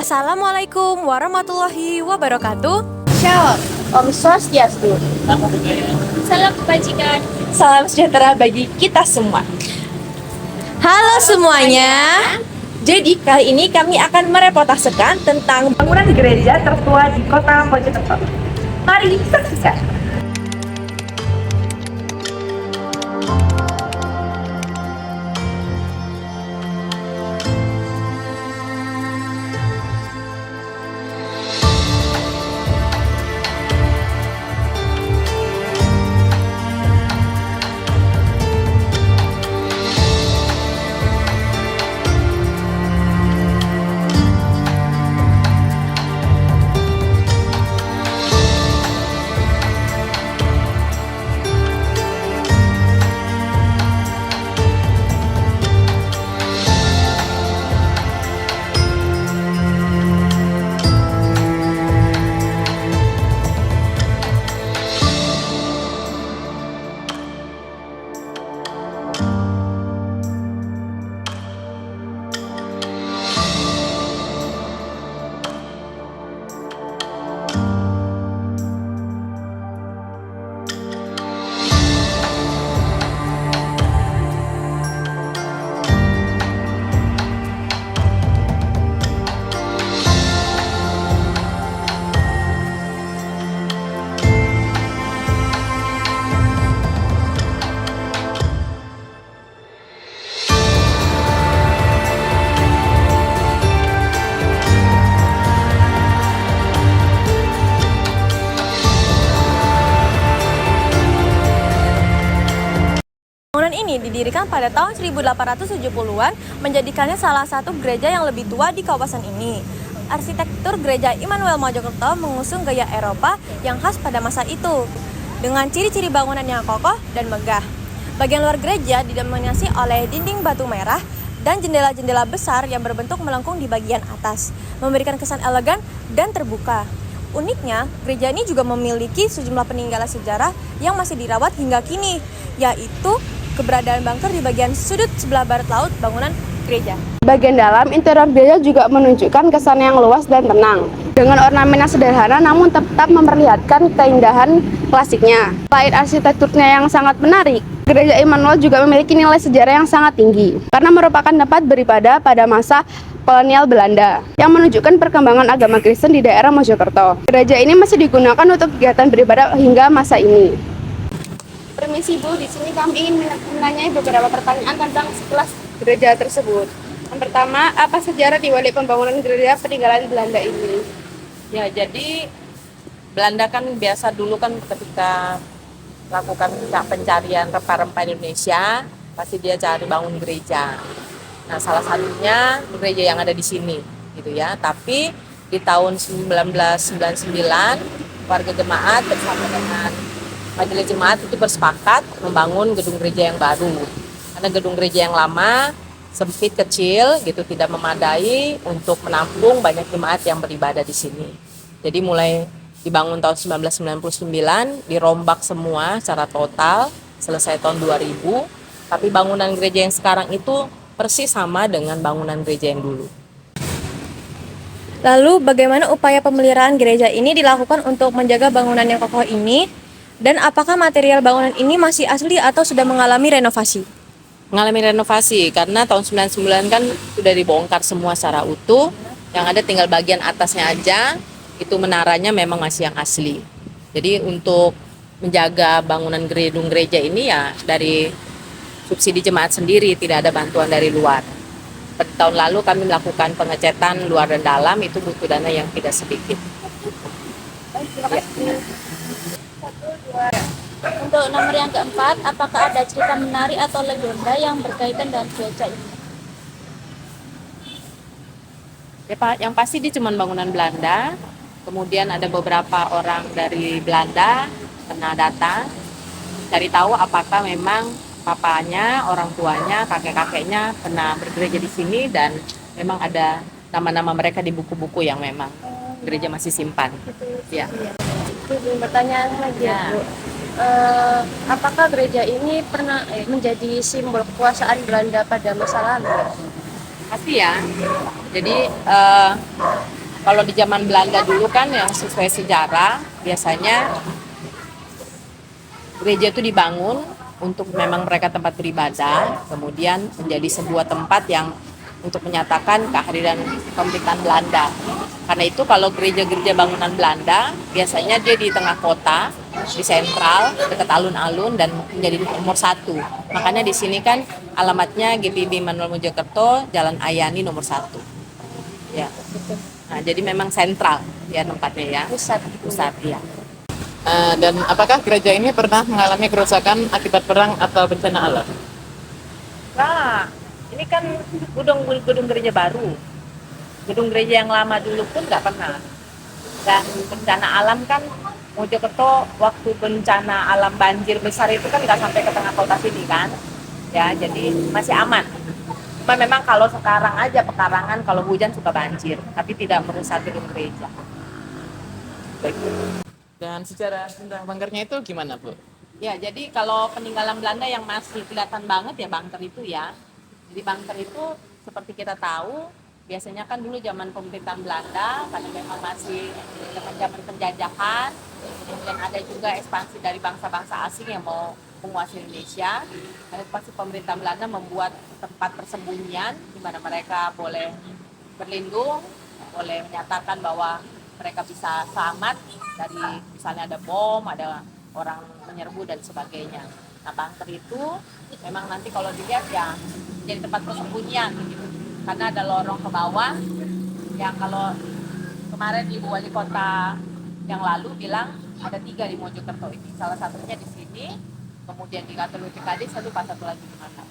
Assalamualaikum warahmatullahi wabarakatuh. Shalom, Om Swastiastu. Salam kebajikan. Salam sejahtera bagi kita semua. Halo semuanya. Jadi kali ini kami akan mereportasekan tentang bangunan gereja tertua di kota Mojokerto. Mari saksikan. Bangunan ini didirikan pada tahun 1870-an, menjadikannya salah satu gereja yang lebih tua di kawasan ini. Arsitektur gereja Immanuel Mojokerto mengusung gaya Eropa yang khas pada masa itu, dengan ciri-ciri bangunan yang kokoh dan megah. Bagian luar gereja didominasi oleh dinding batu merah dan jendela-jendela besar yang berbentuk melengkung di bagian atas, memberikan kesan elegan dan terbuka. Uniknya, gereja ini juga memiliki sejumlah peninggalan sejarah yang masih dirawat hingga kini, yaitu keberadaan bunker di bagian sudut sebelah barat laut bangunan gereja. Bagian dalam interior gereja juga menunjukkan kesan yang luas dan tenang, dengan ornamen yang sederhana namun tetap memperlihatkan keindahan klasiknya. Selain arsitekturnya yang sangat menarik, gereja Immanuel juga memiliki nilai sejarah yang sangat tinggi, karena merupakan tempat beribadah pada masa kolonial Belanda yang menunjukkan perkembangan agama Kristen di daerah Mojokerto. Gereja ini masih digunakan untuk kegiatan beribadah hingga masa ini. Permisi Bu, di sini kami ingin menanyai beberapa pertanyaan tentang sekilas gereja tersebut. Yang pertama, apa sejarah di balik pembangunan gereja peninggalan Belanda ini? Ya, jadi Belanda kan biasa dulu kan ketika melakukan pencarian rempah-rempah Indonesia, pasti dia cari bangun gereja. Nah, salah satunya gereja yang ada di sini, gitu ya. Tapi di tahun 1999, warga jemaat bersama dengan Majelis Jemaat itu bersepakat membangun gedung gereja yang baru. Karena gedung gereja yang lama sempit, kecil, gitu, tidak memadai untuk menampung banyak jemaat yang beribadah di sini. Jadi mulai dibangun tahun 1999, dirombak semua secara total, selesai tahun 2000. Tapi bangunan gereja yang sekarang itu persis sama dengan bangunan gereja yang dulu. Lalu, bagaimana upaya pemeliharaan gereja ini dilakukan untuk menjaga bangunan yang kokoh ini? Dan apakah material bangunan ini masih asli atau sudah mengalami renovasi? Mengalami renovasi karena tahun 99 kan sudah dibongkar semua secara utuh. Yang ada tinggal bagian atasnya aja, itu menaranya memang masih yang asli. Jadi untuk menjaga bangunan gedung gereja ini ya dari subsidi jemaat sendiri, tidak ada bantuan dari luar. Seperti tahun lalu kami melakukan pengecetan luar dan dalam, itu butuh dana yang tidak sedikit. Ya. Untuk nomor yang keempat, apakah ada cerita menarik atau legenda yang berkaitan dengan gereja ini? Ya Pak, yang pasti dia cuma bangunan Belanda. Kemudian ada beberapa orang dari Belanda pernah datang, cari tahu apakah memang papanya, orang tuanya, kakek-kakeknya pernah bergereja di sini dan memang ada nama-nama mereka di buku-buku yang memang gereja masih simpan. Ya. Pertanyaan lagi ya, Bu. Apakah gereja ini pernah menjadi simbol kekuasaan Belanda pada masa lalu? Pasti ya. Jadi Kalau di zaman Belanda dulu kan yang sesuai sejarah, biasanya gereja itu dibangun untuk memang mereka tempat beribadah, kemudian menjadi sebuah tempat yang untuk menyatakan kehadiran pemerintahan Belanda. Karena itu kalau gereja-gereja bangunan Belanda, biasanya dia di tengah kota, di sentral, dekat alun-alun dan menjadi nomor 1. Makanya di sini kan alamatnya GPIB Immanuel Mojokerto, Jalan Ayani nomor 1. Ya. Nah, jadi memang sentral ya tempatnya ya. Pusat ya. Dan apakah gereja ini pernah mengalami kerusakan akibat perang atau bencana alam? Nah, ini kan gedung gereja baru. Gedung gereja yang lama dulu pun nggak pernah. Dan bencana alam kan Mojokerto waktu bencana alam banjir besar itu kan nggak sampai ke tengah kota sini kan. Ya, jadi masih aman. Cuma memang kalau sekarang aja pekarangan kalau hujan suka banjir, tapi tidak merusak gedung gereja. Baik. Dan secara tentang bangkernya itu gimana, Bu? Ya, jadi kalau peninggalan Belanda yang masih kelihatan banget ya bunker itu ya. Jadi bunker itu seperti kita tahu, biasanya kan dulu zaman pemerintahan Belanda, karena memang masih zaman penjajahan, kemudian ada juga ekspansi dari bangsa-bangsa asing yang mau menguasai Indonesia. Dan pasti pemerintah Belanda membuat tempat persembunyian di mana mereka boleh berlindung, boleh menyatakan bahwa mereka bisa selamat dari misalnya ada bom, ada orang menyerbu dan sebagainya. Nah, bunker itu memang nanti kalau dilihat ya jadi tempat persembunyian gitu. Karena ada lorong ke bawah yang kalau kemarin Ibu Wali Kota yang lalu bilang ada 3 di Mojokerto ini. Salah satunya di sini, kemudian di kantor BPKD, satu lagi di mana.